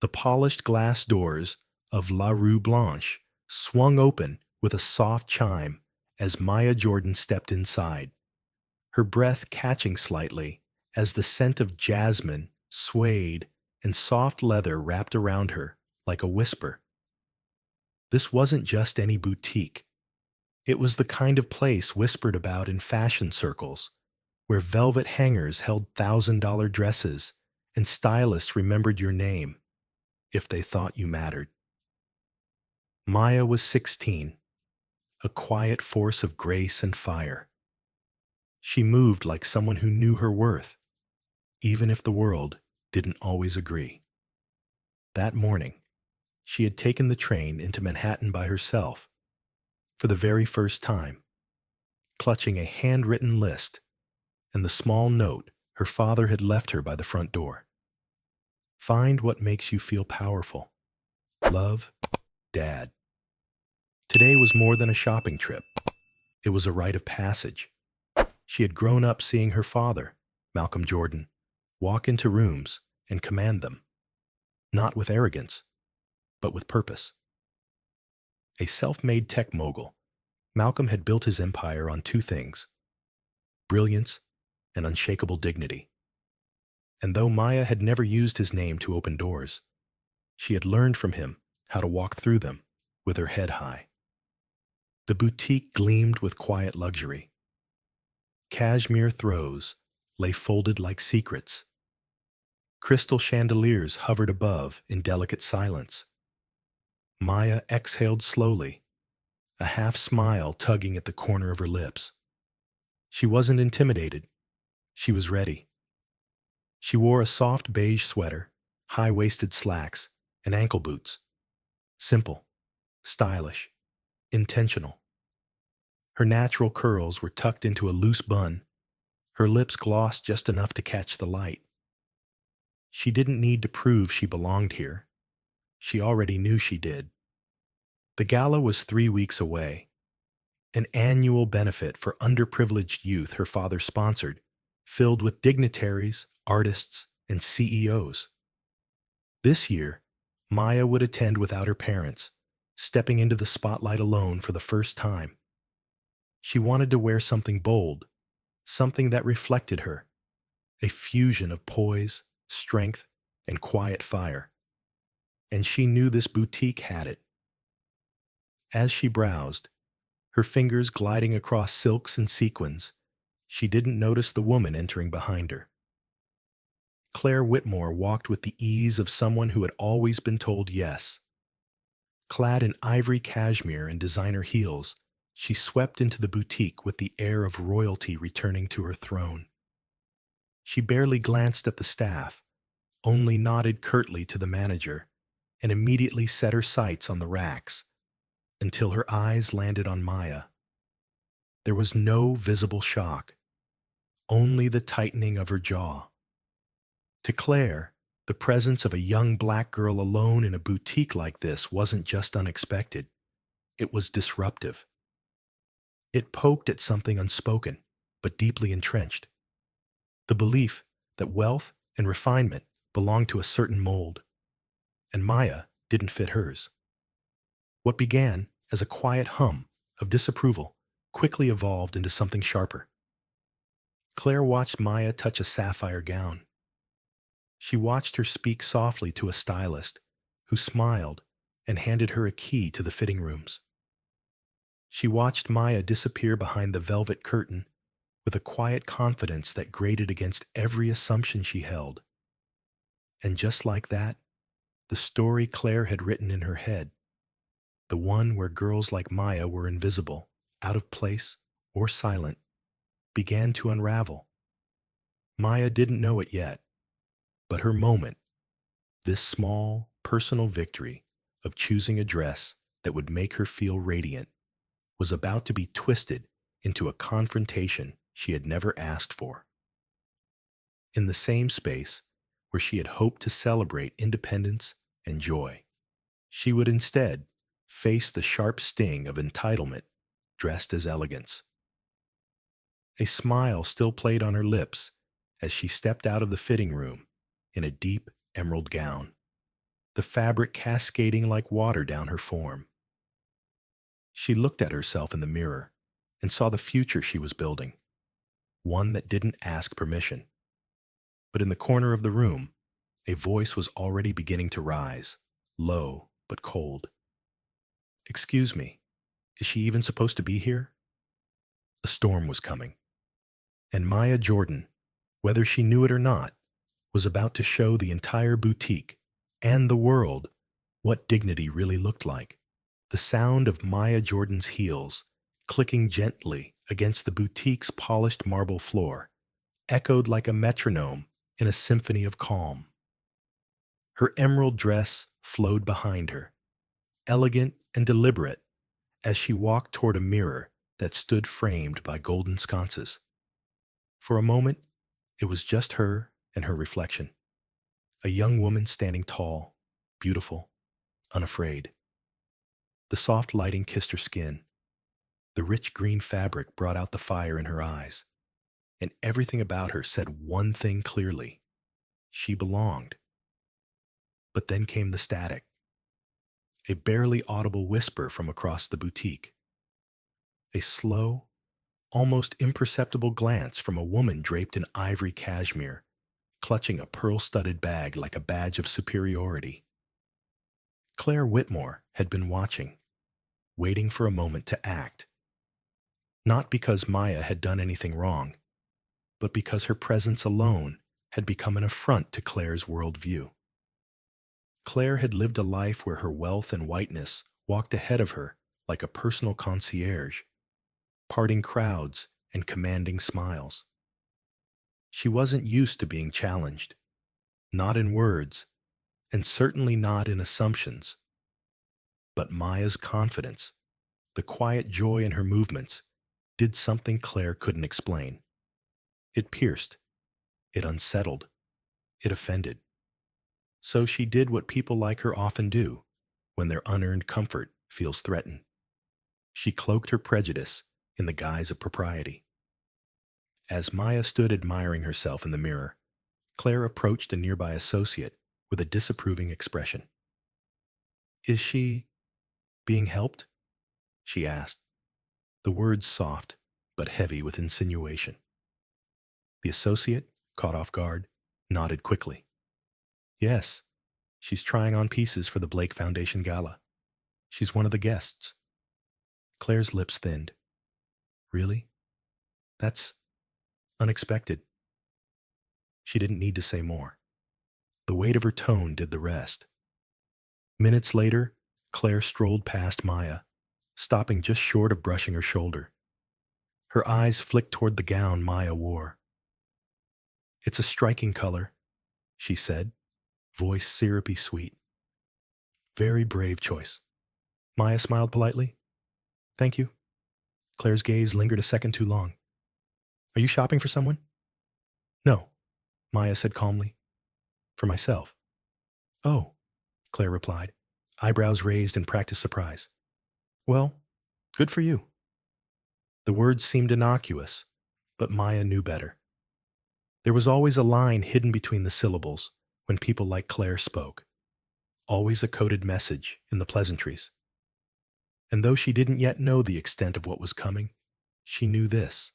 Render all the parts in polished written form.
The polished glass doors of La Rue Blanche swung open with a soft chime as Maya Jordan stepped inside, her breath catching slightly as the scent of jasmine, suede, and soft leather wrapped around her like a whisper. This wasn't just any boutique. It was the kind of place whispered about in fashion circles, where velvet hangers held $1,000 dresses and stylists remembered your name if they thought you mattered. Maya was 16, a quiet force of grace and fire. She moved like someone who knew her worth, even if the world didn't always agree. That morning, she had taken the train into Manhattan by herself for the very first time, clutching a handwritten list and the small note her father had left her by the front door. Find what makes you feel powerful. Love, Dad. Today was more than a shopping trip. It was a rite of passage. She had grown up seeing her father, Malcolm Jordan, walk into rooms and command them, not with arrogance, but with purpose. A self-made tech mogul, Malcolm had built his empire on two things: brilliance and unshakable dignity. And though Maya had never used his name to open doors, she had learned from him how to walk through them with her head high. The boutique gleamed with quiet luxury. Cashmere throws lay folded like secrets. Crystal chandeliers hovered above in delicate silence. Maya exhaled slowly, a half smile tugging at the corner of her lips. She wasn't intimidated. She was ready. She wore a soft beige sweater, high-waisted slacks, and ankle boots. Simple, stylish, intentional. Her natural curls were tucked into a loose bun, her lips glossed just enough to catch the light. She didn't need to prove she belonged here. She already knew she did. The gala was 3 weeks away, an annual benefit for underprivileged youth her father sponsored, filled with dignitaries, artists, and CEOs. This year, Maya would attend without her parents, stepping into the spotlight alone for the first time. She wanted to wear something bold, something that reflected her, a fusion of poise, strength, and quiet fire. And she knew this boutique had it. As she browsed, her fingers gliding across silks and sequins, she didn't notice the woman entering behind her. Claire Whitmore walked with the ease of someone who had always been told yes. Clad in ivory cashmere and designer heels, she swept into the boutique with the air of royalty returning to her throne. She barely glanced at the staff, only nodded curtly to the manager, and immediately set her sights on the racks, until her eyes landed on Maya. There was no visible shock, only the tightening of her jaw. To Claire, the presence of a young black girl alone in a boutique like this wasn't just unexpected, it was disruptive. It poked at something unspoken, but deeply entrenched. The belief that wealth and refinement belonged to a certain mold, and Maya didn't fit hers. What began as a quiet hum of disapproval quickly evolved into something sharper. Claire watched Maya touch a sapphire gown. She watched her speak softly to a stylist, who smiled and handed her a key to the fitting rooms. She watched Maya disappear behind the velvet curtain with a quiet confidence that grated against every assumption she held. And just like that, the story Claire had written in her head, the one where girls like Maya were invisible, out of place, or silent, began to unravel. Maya didn't know it yet, but her moment, this small, personal victory of choosing a dress that would make her feel radiant, was about to be twisted into a confrontation she had never asked for. In the same space where she had hoped to celebrate independence and joy, she would instead face the sharp sting of entitlement dressed as elegance. A smile still played on her lips as she stepped out of the fitting room in a deep emerald gown. the fabric cascading like water down her form. She looked at herself in the mirror and saw the future she was building, one that didn't ask permission. But in the corner of the room, a voice was already beginning to rise, low but cold. "Excuse me, is she even supposed to be here?" A storm was coming, and Maya Jordan, whether she knew it or not, was about to show the entire boutique and the world what dignity really looked like. The sound of Maya Jordan's heels clicking gently against the boutique's polished marble floor echoed like a metronome in a symphony of calm. Her emerald dress flowed behind her, elegant and deliberate, as she walked toward a mirror that stood framed by golden sconces. For a moment, it was just her and her reflection, a young woman standing tall, beautiful, unafraid. The soft lighting kissed her skin. The rich green fabric brought out the fire in her eyes, and everything about her said one thing clearly: she belonged. But then came the static, a barely audible whisper from across the boutique, a slow, almost imperceptible glance from a woman draped in ivory cashmere, clutching a pearl-studded bag like a badge of superiority. Claire Whitmore had been watching, waiting for a moment to act, not because Maya had done anything wrong, but because her presence alone had become an affront to Claire's worldview. Claire had lived a life where her wealth and whiteness walked ahead of her like a personal concierge, parting crowds and commanding smiles. She wasn't used to being challenged, not in words, and certainly not in assumptions. But Maya's confidence, the quiet joy in her movements, did something Claire couldn't explain. It pierced, it unsettled, it offended. So she did what people like her often do when their unearned comfort feels threatened. She cloaked her prejudice in the guise of propriety. As Maya stood admiring herself in the mirror, Claire approached a nearby associate with a disapproving expression. "Is she being helped?" she asked, the words soft but heavy with insinuation. The associate, caught off guard, nodded quickly. "Yes, she's trying on pieces for the Blake Foundation Gala. She's one of the guests." Claire's lips thinned. "Really? That's unexpected." She didn't need to say more. The weight of her tone did the rest. Minutes later, Claire strolled past Maya, stopping just short of brushing her shoulder. Her eyes flicked toward the gown Maya wore. "It's a striking color," she said, voice syrupy sweet. "Very brave choice." Maya smiled politely. "Thank you." Claire's gaze lingered a second too long. "Are you shopping for someone?" "No," Maya said calmly. "For myself." "Oh," Claire replied, eyebrows raised in practiced surprise. "Well, good for you." The words seemed innocuous, but Maya knew better. There was always a line hidden between the syllables when people like Claire spoke, always a coded message in the pleasantries. And though she didn't yet know the extent of what was coming, she knew this: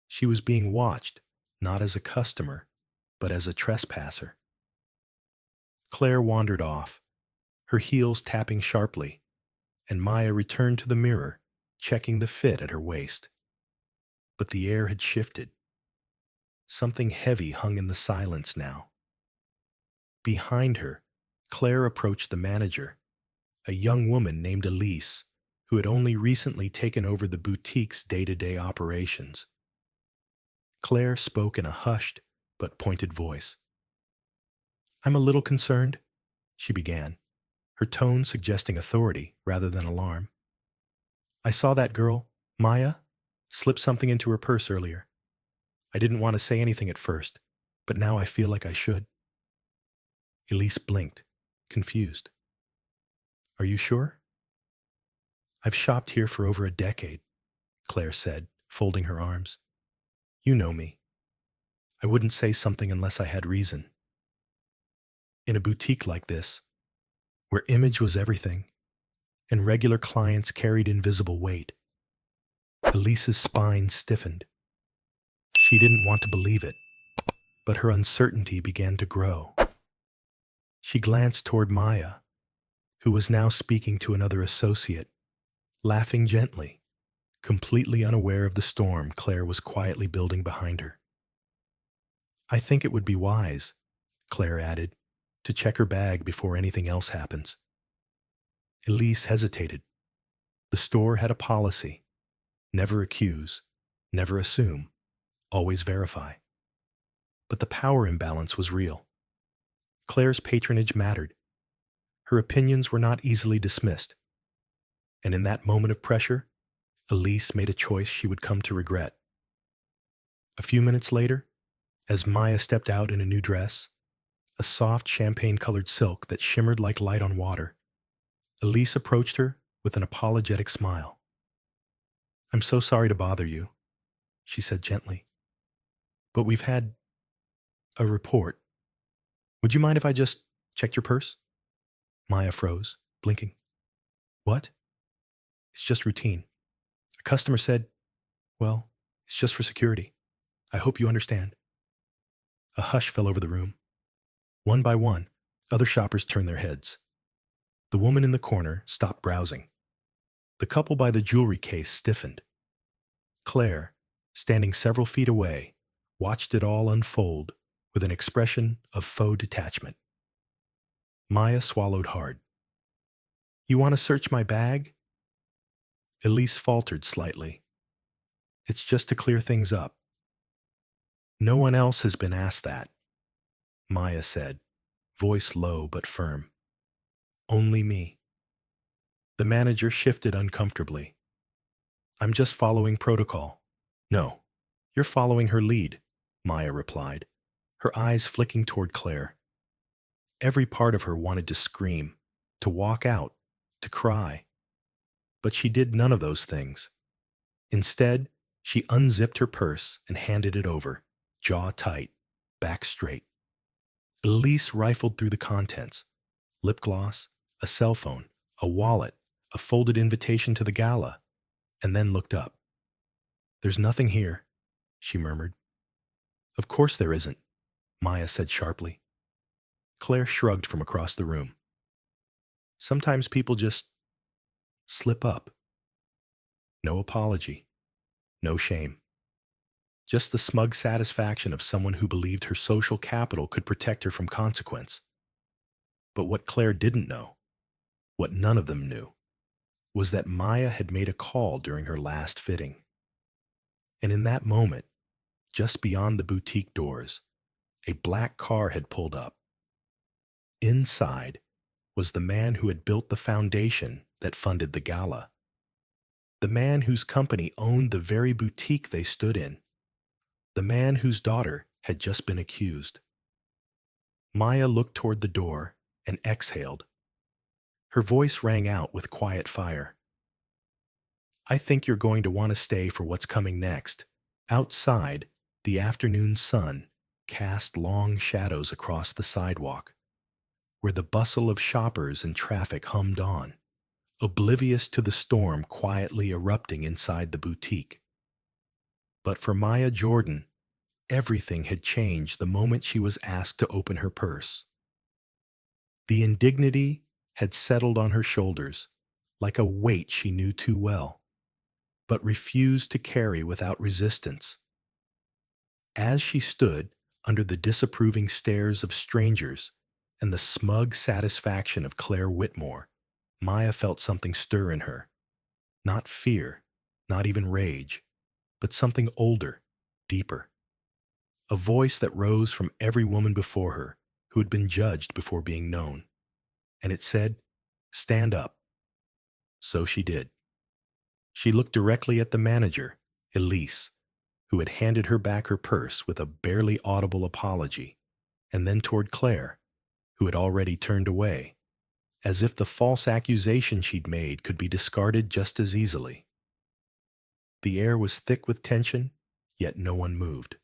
she was being watched not as a customer, but as a trespasser. Claire wandered off, her heels tapping sharply, and Maya returned to the mirror, checking the fit at her waist. But the air had shifted. Something heavy hung in the silence now. Behind her, Claire approached the manager, a young woman named Elise, who had only recently taken over the boutique's day-to-day operations. Claire spoke in a hushed but pointed voice. "I'm a little concerned," she began, her tone suggesting authority rather than alarm. "I saw that girl, Maya, slip something into her purse earlier. I didn't want to say anything at first, but now I feel like I should." Elise blinked, confused. "Are you sure?" "I've shopped here for over a decade," Claire said, folding her arms. "You know me. I wouldn't say something unless I had reason. In a boutique like this, where image was everything and regular clients carried invisible weight. Elise's spine stiffened. She didn't want to believe it, but her uncertainty began to grow. She glanced toward Maya, who was now speaking to another associate, laughing gently, completely unaware of the storm Claire was quietly building behind her. "I think it would be wise," Claire added, "to check her bag before anything else happens." Elise hesitated. The store had a policy: never accuse, never assume, always verify. But the power imbalance was real. Claire's patronage mattered. Her opinions were not easily dismissed. And in that moment of pressure, Elise made a choice she would come to regret. A few minutes later, as Maya stepped out in a new dress, a soft champagne-colored silk that shimmered like light on water, Elise approached her with an apologetic smile. "I'm so sorry to bother you," she said gently, "but we've had a report. Would you mind if I just checked your purse?" Maya froze, blinking. "What?" "It's just routine. A customer said, well, it's just for security. I hope you understand." A hush fell over the room. One by one, other shoppers turned their heads. The woman in the corner stopped browsing. The couple by the jewelry case stiffened. Claire, standing several feet away, watched it all unfold with an expression of faux detachment. Maya swallowed hard. "You want to search my bag?" Elise faltered slightly. "It's just to clear things up." "No one else has been asked that," Maya said, voice low but firm. "Only me." The manager shifted uncomfortably. "I'm just following protocol." "No, you're following her lead," Maya replied, her eyes flicking toward Claire. Every part of her wanted to scream, to walk out, to cry. But she did none of those things. Instead, she unzipped her purse and handed it over, jaw tight, back straight. Elise rifled through the contents: lip gloss, a cell phone, a wallet, a folded invitation to the gala, and then looked up. "There's nothing here," she murmured. "Of course there isn't," Maya said sharply. Claire shrugged from across the room. "Sometimes people just slip up." No apology, no shame. Just the smug satisfaction of someone who believed her social capital could protect her from consequence. But what Claire didn't know, what none of them knew, was that Maya had made a call during her last fitting. And in that moment, just beyond the boutique doors, a black car had pulled up. Inside was the man who had built the foundation that funded the gala. The man whose company owned the very boutique they stood in. The man whose daughter had just been accused. Maya looked toward the door and exhaled. Her voice rang out with quiet fire. "I think you're going to want to stay for what's coming next." Outside, the afternoon sun cast long shadows across the sidewalk, where the bustle of shoppers and traffic hummed on, oblivious to the storm quietly erupting inside the boutique. But for Maya Jordan, everything had changed the moment she was asked to open her purse. The indignity had settled on her shoulders, like a weight she knew too well, but refused to carry without resistance. As she stood under the disapproving stares of strangers and the smug satisfaction of Claire Whitmore, Maya felt something stir in her. Not fear, not even rage, but something older, deeper. A voice that rose from every woman before her who had been judged before being known. And it said, "Stand up." So she did. She looked directly at the manager, Elise, who had handed her back her purse with a barely audible apology, and then toward Claire, who had already turned away, as if the false accusation she'd made could be discarded just as easily. The air was thick with tension, yet no one moved.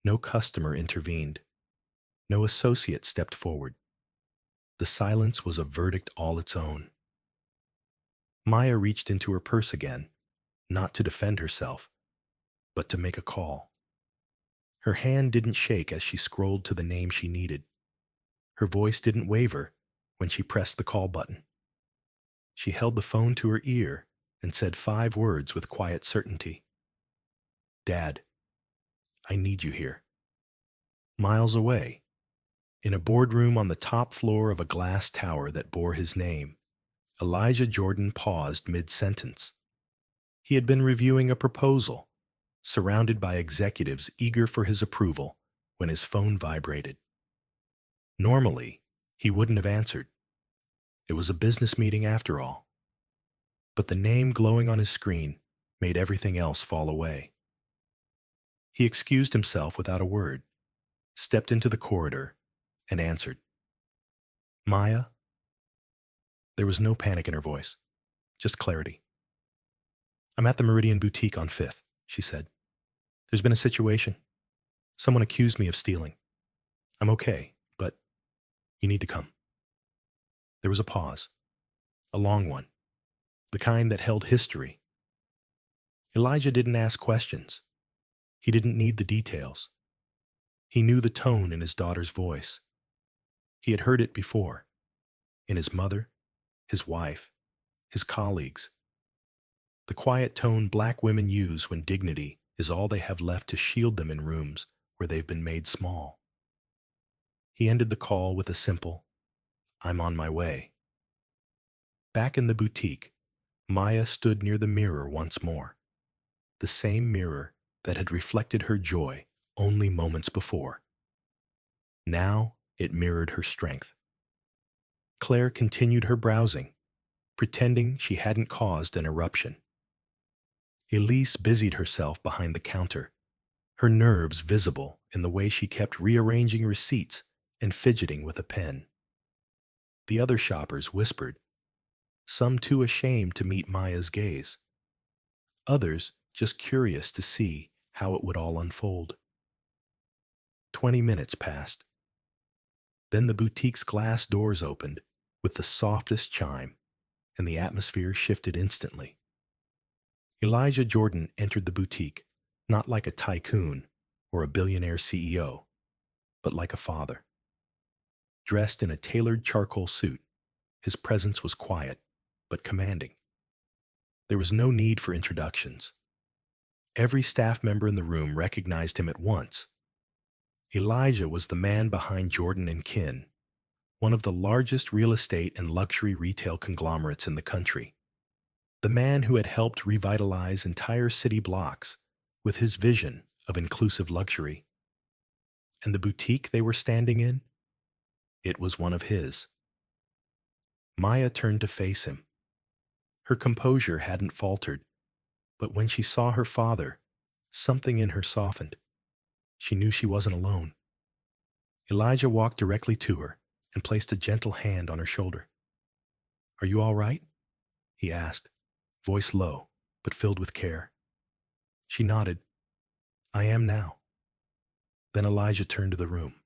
No customer intervened. No associate stepped forward. The silence was a verdict all its own. Maya reached into her purse again, not to defend herself, but to make a call. Her hand didn't shake as she scrolled to the name she needed. Her voice didn't waver when she pressed the call button. She held the phone to her ear and said 5 words with quiet certainty. "Dad, I need you here." Miles away, in a boardroom on the top floor of a glass tower that bore his name, Elijah Jordan paused mid-sentence. He had been reviewing a proposal, surrounded by executives eager for his approval, when his phone vibrated. Normally, he wouldn't have answered. It was a business meeting after all. But the name glowing on his screen made everything else fall away. He excused himself without a word, stepped into the corridor, and answered. "Maya?" There was no panic in her voice, just clarity. "I'm at the Meridian Boutique on 5th, she said. "There's been a situation. Someone accused me of stealing. I'm okay, but you need to come." There was a pause, a long one, the kind that held history. Elijah didn't ask questions. He didn't need the details. He knew the tone in his daughter's voice. He had heard it before, in his mother, his wife, his colleagues. The quiet tone black women use when dignity is all they have left to shield them in rooms where they've been made small. He ended the call with a simple, "I'm on my way." Back in the boutique, Maya stood near the mirror once more, the same mirror that had reflected her joy only moments before. Now it mirrored her strength. Claire continued her browsing, pretending she hadn't caused an eruption. Elise busied herself behind the counter, her nerves visible in the way she kept rearranging receipts and fidgeting with a pen. The other shoppers whispered, some too ashamed to meet Maya's gaze, others just curious to see how it would all unfold. 20 minutes passed. Then the boutique's glass doors opened with the softest chime, and the atmosphere shifted instantly. Elijah Jordan entered the boutique, not like a tycoon or a billionaire CEO, but like a father. Dressed in a tailored charcoal suit, his presence was quiet, but commanding. There was no need for introductions. Every staff member in the room recognized him at once. Elijah was the man behind Jordan and Kin, one of the largest real estate and luxury retail conglomerates in the country. The man who had helped revitalize entire city blocks with his vision of inclusive luxury. And the boutique they were standing in? It was one of his. Maya turned to face him. Her composure hadn't faltered, but when she saw her father, something in her softened. She knew she wasn't alone. Elijah walked directly to her and placed a gentle hand on her shoulder. "Are you all right?" he asked, voice low, but filled with care. She nodded. "I am now." Then Elijah turned to the room.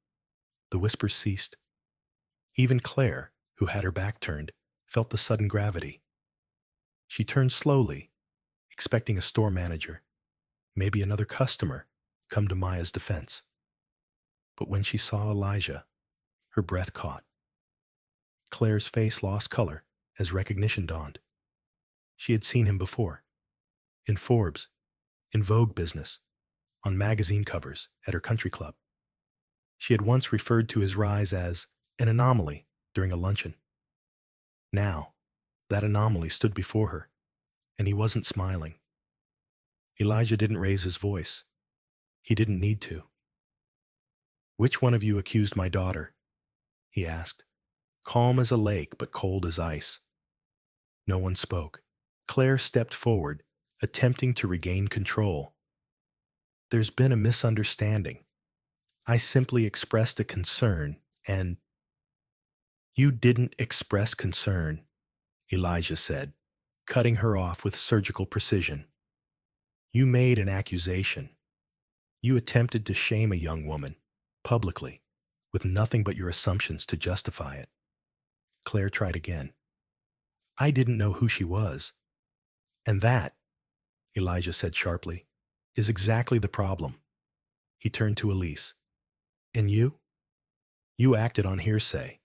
The whispers ceased. Even Claire, who had her back turned, felt the sudden gravity. She turned slowly, expecting a store manager, maybe another customer, come to Maya's defense. But when she saw Elijah, her breath caught. Claire's face lost color as recognition dawned. She had seen him before. In Forbes, in Vogue business, on magazine covers, at her country club. She had once referred to his rise as an anomaly during a luncheon. Now, that anomaly stood before her, and he wasn't smiling. Elijah didn't raise his voice. He didn't need to. "Which one of you accused my daughter?" he asked, calm as a lake but cold as ice. No one spoke. Claire stepped forward, attempting to regain control. "There's been a misunderstanding. I simply expressed a concern, and—" "You didn't express concern," Elijah said, cutting her off with surgical precision. "You made an accusation. You attempted to shame a young woman, publicly, with nothing but your assumptions to justify it. Claire tried again. I didn't know who she was. And that, Elijah said sharply, is exactly the problem. He turned to Elise. And you? You acted on hearsay.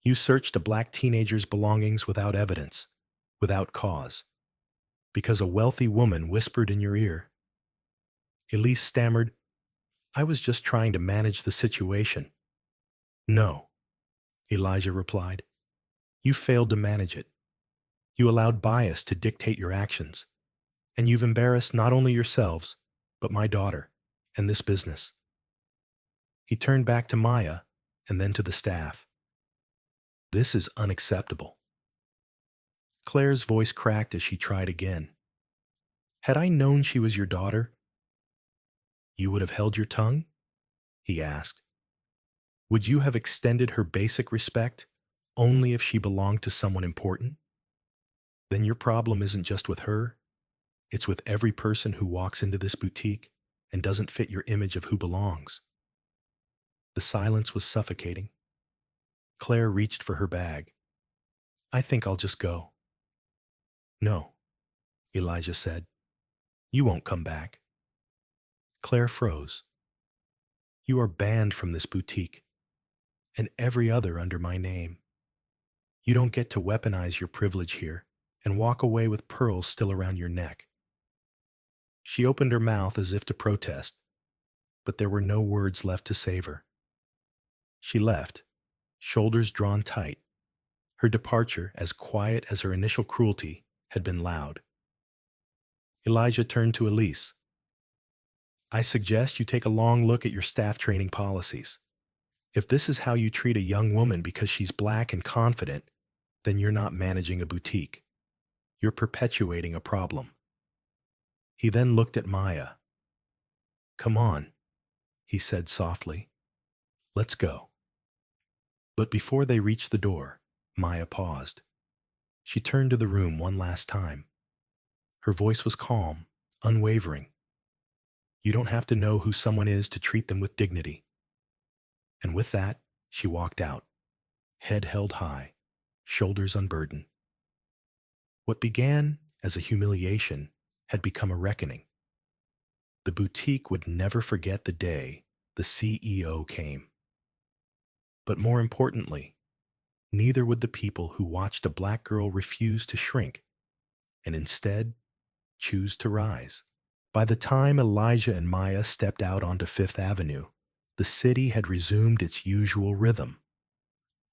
You searched a black teenager's belongings without evidence, without cause, because a wealthy woman whispered in your ear. Elise stammered, I was just trying to manage the situation. No, Elijah replied. You failed to manage it. You allowed bias to dictate your actions, and you've embarrassed not only yourselves, but my daughter and this business. He turned back to Maya and then to the staff. This is unacceptable. Claire's voice cracked as she tried again. Had I known she was your daughter, you would have held your tongue? He asked. Would you have extended her basic respect only if she belonged to someone important? Then your problem isn't just with her, it's with every person who walks into this boutique and doesn't fit your image of who belongs. The silence was suffocating. Claire reached for her bag. I think I'll just go. No, Elijah said. You won't come back. Claire froze. You are banned from this boutique and every other under my name. You don't get to weaponize your privilege here and walk away with pearls still around your neck. She opened her mouth as if to protest, but there were no words left to save her. She left, shoulders drawn tight. Her departure, as quiet as her initial cruelty, had been loud. Elijah turned to Elise. I suggest you take a long look at your staff training policies. If this is how you treat a young woman because she's black and confident, then you're not managing a boutique. You're perpetuating a problem. He then looked at Maya. Come on, he said softly. Let's go. But before they reached the door, Maya paused. She turned to the room one last time. Her voice was calm, unwavering. You don't have to know who someone is to treat them with dignity. And with that, she walked out, head held high, shoulders unburdened. What began as a humiliation had become a reckoning. The boutique would never forget the day the CEO came. But more importantly, neither would the people who watched a black girl refuse to shrink and instead choose to rise. By the time Elijah and Maya stepped out onto Fifth Avenue, the city had resumed its usual rhythm.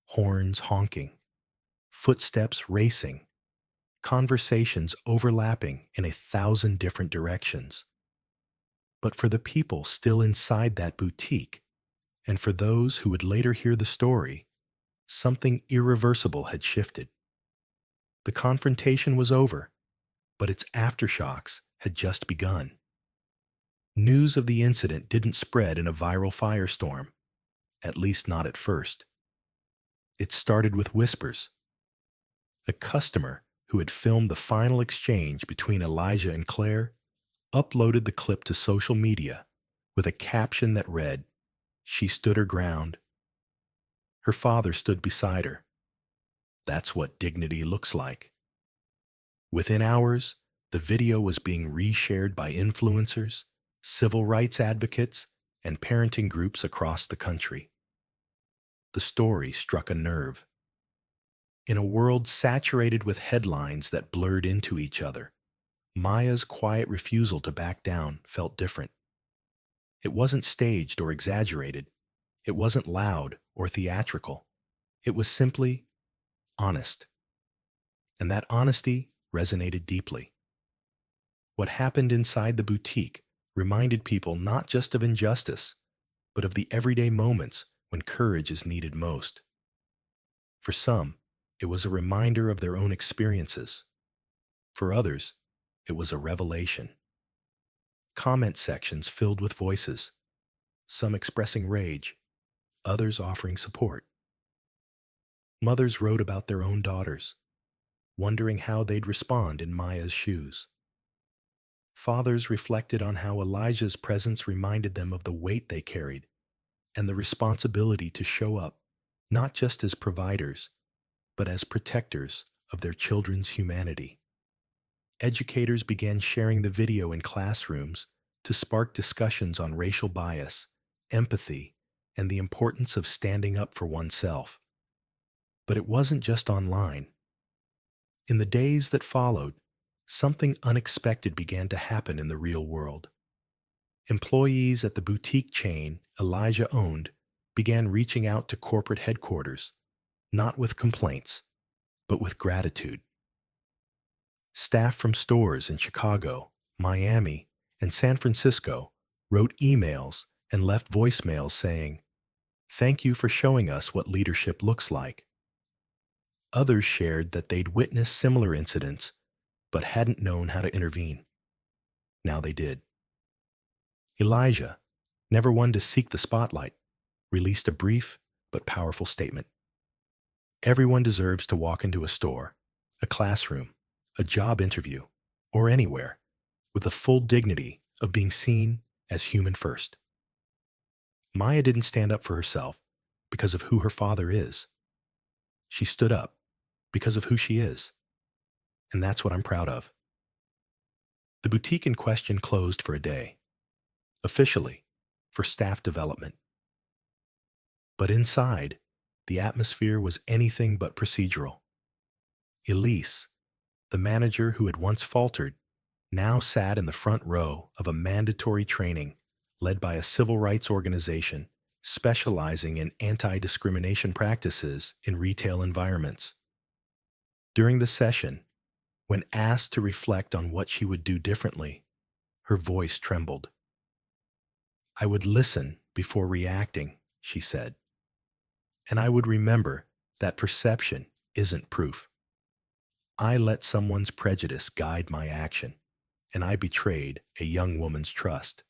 Horns honking, footsteps racing, conversations overlapping in 1,000 different directions. But for the people still inside that boutique, and for those who would later hear the story, something irreversible had shifted. The confrontation was over, but its aftershocks had just begun. News of the incident didn't spread in a viral firestorm, at least not at first. It started with whispers. A customer who had filmed the final exchange between Elijah and Claire uploaded the clip to social media with a caption that read, She stood her ground. Her father stood beside her. That's what dignity looks like. Within hours, the video was being reshared by influencers, civil rights advocates, and parenting groups across the country. The story struck a nerve. In a world saturated with headlines that blurred into each other, Maya's quiet refusal to back down felt different. It wasn't staged or exaggerated. It wasn't loud or theatrical. It was simply honest. And that honesty resonated deeply. What happened inside the boutique reminded people not just of injustice, but of the everyday moments when courage is needed most. For some, it was a reminder of their own experiences. For others, it was a revelation. Comment sections filled with voices, some expressing rage, others offering support. Mothers wrote about their own daughters, wondering how they'd respond in Maya's shoes. Fathers reflected on how Elijah's presence reminded them of the weight they carried and the responsibility to show up, not just as providers, but as protectors of their children's humanity. Educators began sharing the video in classrooms to spark discussions on racial bias, empathy, and the importance of standing up for oneself. But it wasn't just online. In the days that followed, something unexpected began to happen in the real world. Employees at the boutique chain Elijah owned began reaching out to corporate headquarters, not with complaints, but with gratitude. Staff from stores in Chicago, Miami, and San Francisco wrote emails and left voicemails saying, "Thank you for showing us what leadership looks like." Others shared that they'd witnessed similar incidents but hadn't known how to intervene. Now they did. Elijah, never one to seek the spotlight, released a brief but powerful statement. Everyone deserves to walk into a store, a classroom, a job interview, or anywhere with the full dignity of being seen as human first. Maya didn't stand up for herself because of who her father is. She stood up because of who she is. And that's what I'm proud of. The boutique in question closed for a day, officially, for staff development. But inside, the atmosphere was anything but procedural. Elise, the manager who had once faltered, now sat in the front row of a mandatory training led by a civil rights organization specializing in anti-discrimination practices in retail environments. During the session, when asked to reflect on what she would do differently, her voice trembled. "I would listen before reacting," she said. "And I would remember that perception isn't proof. I let someone's prejudice guide my action, and I betrayed a young woman's trust."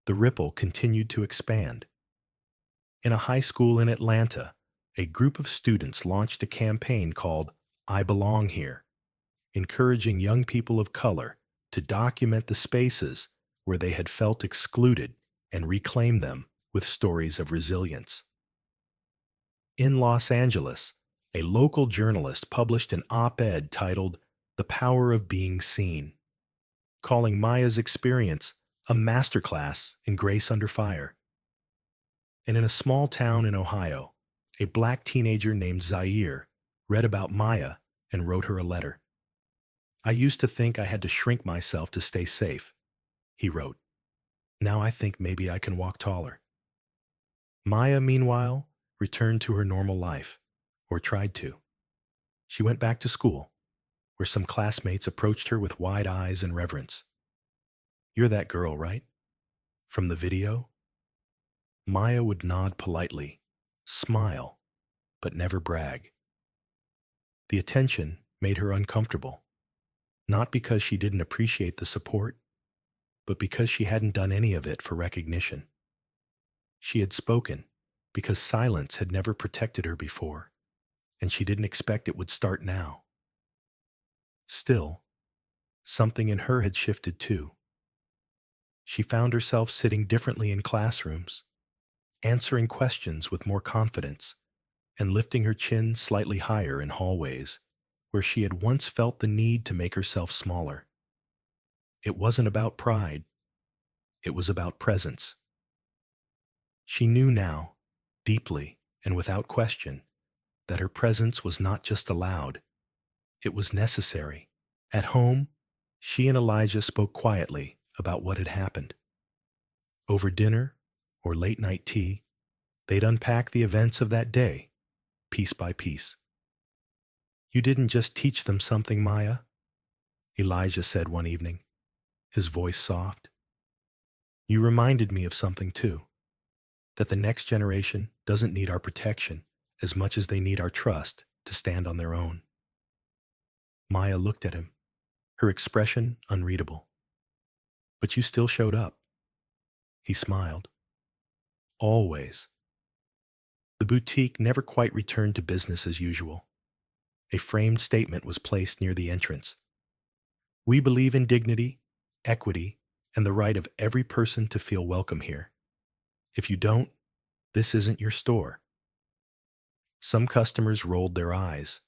The ripple continued to expand. In a high school in Atlanta, a group of students launched a campaign called "I Belong Here," encouraging young people of color to document the spaces where they had felt excluded and reclaim them with stories of resilience. In Los Angeles, a local journalist published an op-ed titled "The Power of Being Seen," calling Maya's experience a masterclass in grace under fire. And in a small town in Ohio, a black teenager named Zaire read about Maya and wrote her a letter. "I used to think I had to shrink myself to stay safe," he wrote. "Now I think maybe I can walk taller." Maya, meanwhile, returned to her normal life, or tried to. She went back to school, where some classmates approached her with wide eyes and reverence. "You're that girl, right? From the video?" Maya would nod politely, smile, but never brag. The attention made her uncomfortable, not because she didn't appreciate the support, but because she hadn't done any of it for recognition. She had spoken because silence had never protected her before, and she didn't expect it would start now. Still, something in her had shifted too. She found herself sitting differently in classrooms, answering questions with more confidence, and lifting her chin slightly higher in hallways where she had once felt the need to make herself smaller. It wasn't about pride. It was about presence. She knew now, deeply and without question, that her presence was not just allowed, it was necessary. At home, she and Elijah spoke quietly about what had happened. Over dinner or late night tea, they'd unpack the events of that day, piece by piece. "You didn't just teach them something, Maya," Elijah said one evening, his voice soft. "You reminded me of something too, that the next generation doesn't need our protection as much as they need our trust to stand on their own." Maya looked at him, her expression unreadable. "But you still showed up." He smiled. "Always." The boutique never quite returned to business as usual. A framed statement was placed near the entrance. "We believe in dignity, equity, and the right of every person to feel welcome here. If you don't, this isn't your store." Some customers rolled their eyes.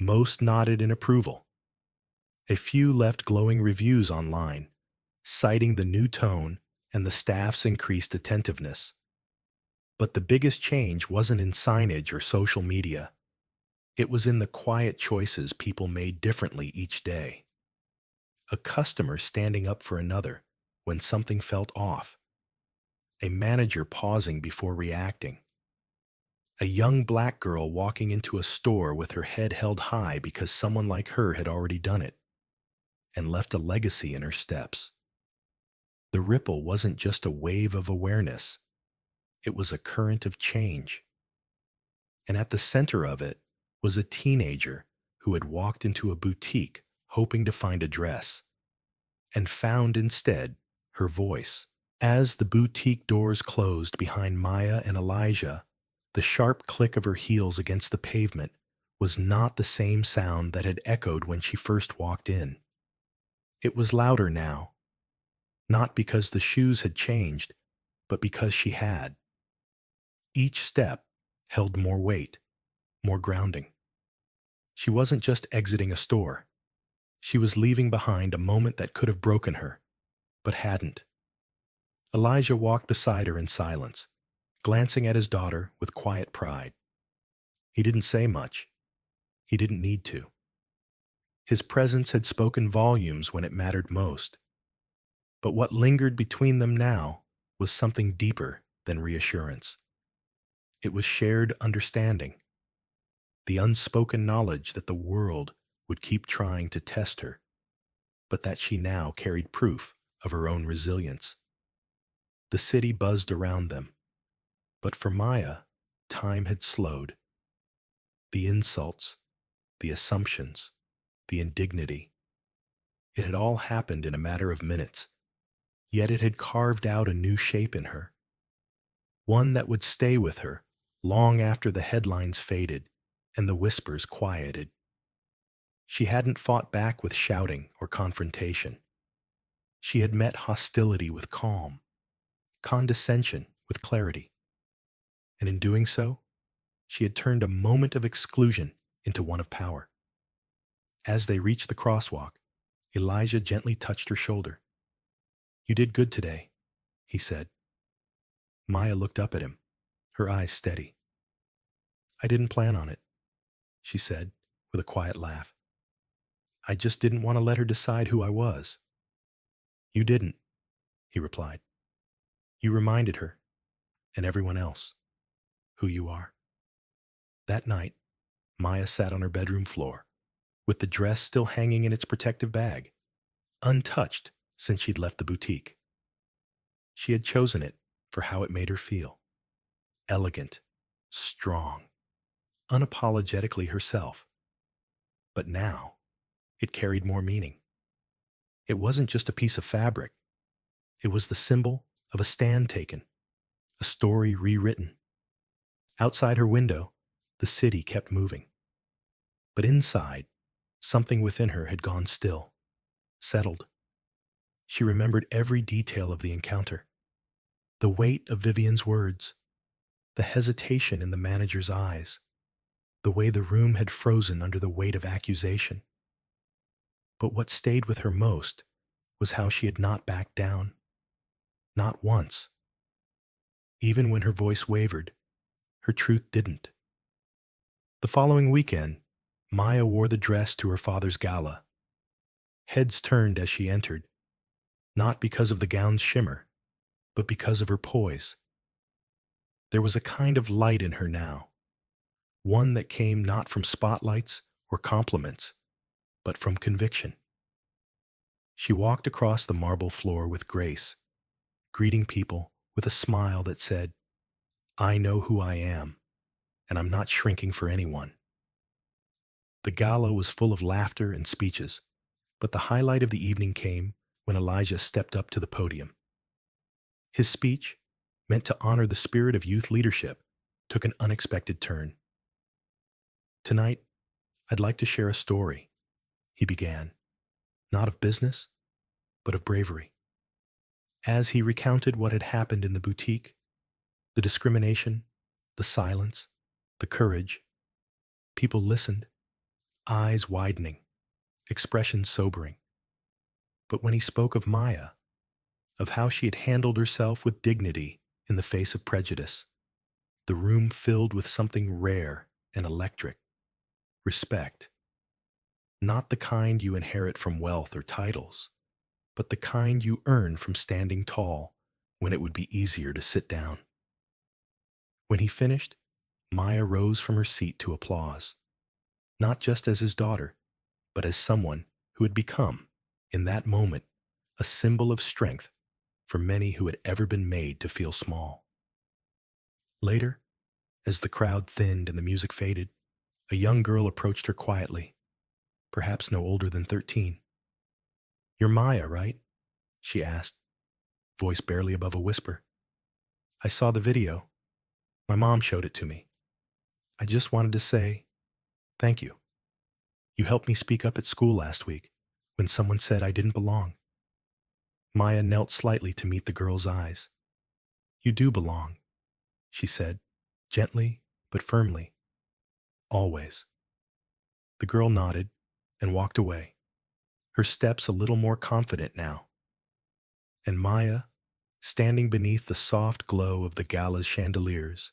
Most nodded in approval. A few left glowing reviews online, citing the new tone and the staff's increased attentiveness. But the biggest change wasn't in signage or social media. It was in the quiet choices people made differently each day. A customer standing up for another when something felt off. A manager pausing before reacting. A young black girl walking into a store with her head held high because someone like her had already done it and left a legacy in her steps. The ripple wasn't just a wave of awareness, it was a current of change. And at the center of it was a teenager who had walked into a boutique hoping to find a dress and found instead her voice. As the boutique doors closed behind Maya and Elijah, the sharp click of her heels against the pavement was not the same sound that had echoed when she first walked in. It was louder now, not because the shoes had changed, but because she had. Each step held more weight, more grounding. She wasn't just exiting a store. She was leaving behind a moment that could have broken her, but hadn't. Elijah walked beside her in silence, glancing at his daughter with quiet pride. He didn't say much. He didn't need to. His presence had spoken volumes when it mattered most. But what lingered between them now was something deeper than reassurance. It was shared understanding, the unspoken knowledge that the world would keep trying to test her, but that she now carried proof of her own resilience. The city buzzed around them, but for Maya, time had slowed. The insults, the assumptions, the indignity. It had all happened in a matter of minutes, yet it had carved out a new shape in her, one that would stay with her long after the headlines faded and the whispers quieted. She hadn't fought back with shouting or confrontation. She had met hostility with calm, condescension with clarity. And in doing so, she had turned a moment of exclusion into one of power. As they reached the crosswalk, Elijah gently touched her shoulder. "You did good today," he said. Maya looked up at him, her eyes steady. "I didn't plan on it," she said, with a quiet laugh. "I just didn't want to let her decide who I was." "You didn't," he replied. "You reminded her, and everyone else, who you are." That night, Maya sat on her bedroom floor, with the dress still hanging in its protective bag, untouched since she'd left the boutique. She had chosen it for how it made her feel. Elegant, strong, unapologetically herself. But now, it carried more meaning. It wasn't just a piece of fabric. It was the symbol of a stand taken, a story rewritten. Outside her window, the city kept moving. But inside, something within her had gone still, settled. She remembered every detail of the encounter. The weight of Vivian's words, the hesitation in the manager's eyes, the way the room had frozen under the weight of accusation. But what stayed with her most was how she had not backed down. Not once. Even when her voice wavered, her truth didn't. The following weekend, Maya wore the dress to her father's gala. Heads turned as she entered, not because of the gown's shimmer, but because of her poise. There was a kind of light in her now, one that came not from spotlights or compliments, but from conviction. She walked across the marble floor with grace, greeting people with a smile that said, "I know who I am, and I'm not shrinking for anyone." The gala was full of laughter and speeches, but the highlight of the evening came when Elijah stepped up to the podium. His speech, meant to honor the spirit of youth leadership, took an unexpected turn. "Tonight, I'd like to share a story," he began, "not of business, but of bravery." As he recounted what had happened in the boutique, the discrimination, the silence, the courage. People listened, eyes widening, expressions sobering. But when he spoke of Maya, of how she had handled herself with dignity in the face of prejudice, the room filled with something rare and electric: respect. Not the kind you inherit from wealth or titles, but the kind you earn from standing tall when it would be easier to sit down. When he finished, Maya rose from her seat to applause, not just as his daughter, but as someone who had become, in that moment, a symbol of strength for many who had ever been made to feel small. Later, as the crowd thinned and the music faded, a young girl approached her quietly, perhaps no older than 13. "You're Maya, right?" she asked, voice barely above a whisper. "I saw the video. My mom showed it to me. I just wanted to say thank you. You helped me speak up at school last week when someone said I didn't belong." Maya knelt slightly to meet the girl's eyes. "You do belong," she said, gently but firmly. "Always." The girl nodded and walked away, her steps a little more confident now. And Maya, standing beneath the soft glow of the gala's chandeliers,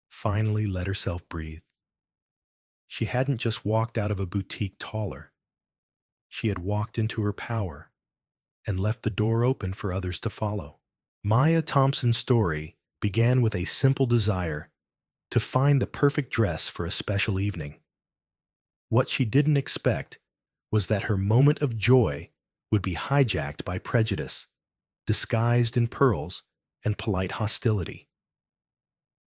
finally let herself breathe. She hadn't just walked out of a boutique taller. She had walked into her power and left the door open for others to follow. Maya Thompson's story began with a simple desire to find the perfect dress for a special evening. What she didn't expect was that her moment of joy would be hijacked by prejudice, disguised in pearls and polite hostility.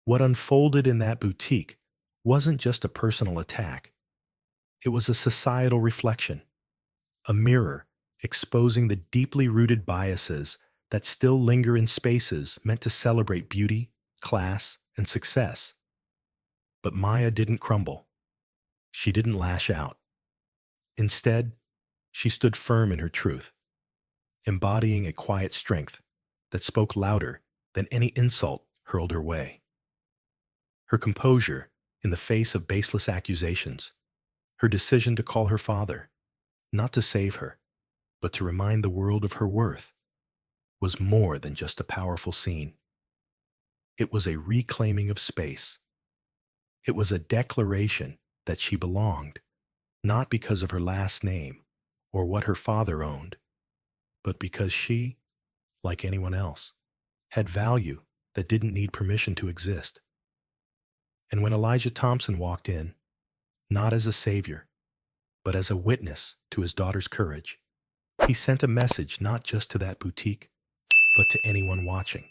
What unfolded in that boutique wasn't just a personal attack. It was a societal reflection, a mirror exposing the deeply rooted biases that still linger in spaces meant to celebrate beauty, class, and success. But Maya didn't crumble. She didn't lash out. Instead, she stood firm in her truth, embodying a quiet strength that spoke louder than any insult hurled her way. Her composure in the face of baseless accusations, her decision to call her father, not to save her, but to remind the world of her worth, was more than just a powerful scene. It was a reclaiming of space. It was a declaration that she belonged, not because of her last name or what her father owned, but because she, like anyone else, had value that didn't need permission to exist. And when Elijah Thompson walked in, not as a savior, but as a witness to his daughter's courage, he sent a message not just to that boutique, but to anyone watching.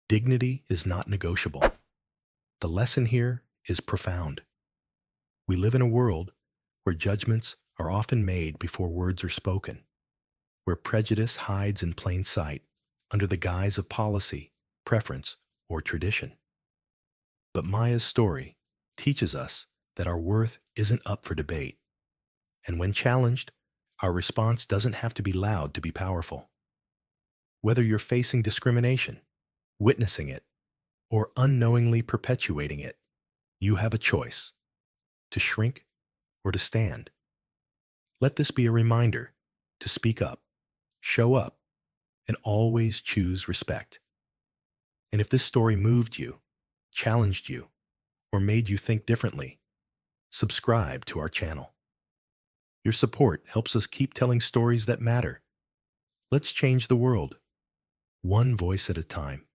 Dignity is not negotiable. The lesson here is profound. We live in a world where judgments are often made before words are spoken, where prejudice hides in plain sight under the guise of policy, preference, or tradition. But Maya's story teaches us that our worth isn't up for debate, and when challenged, our response doesn't have to be loud to be powerful. Whether you're facing discrimination, witnessing it, or unknowingly perpetuating it, you have a choice: to shrink or to stand. Let this be a reminder to speak up, show up, and always choose respect. And if this story moved you, challenged you, or made you think differently, subscribe to our channel. Your support helps us keep telling stories that matter. Let's change the world, one voice at a time.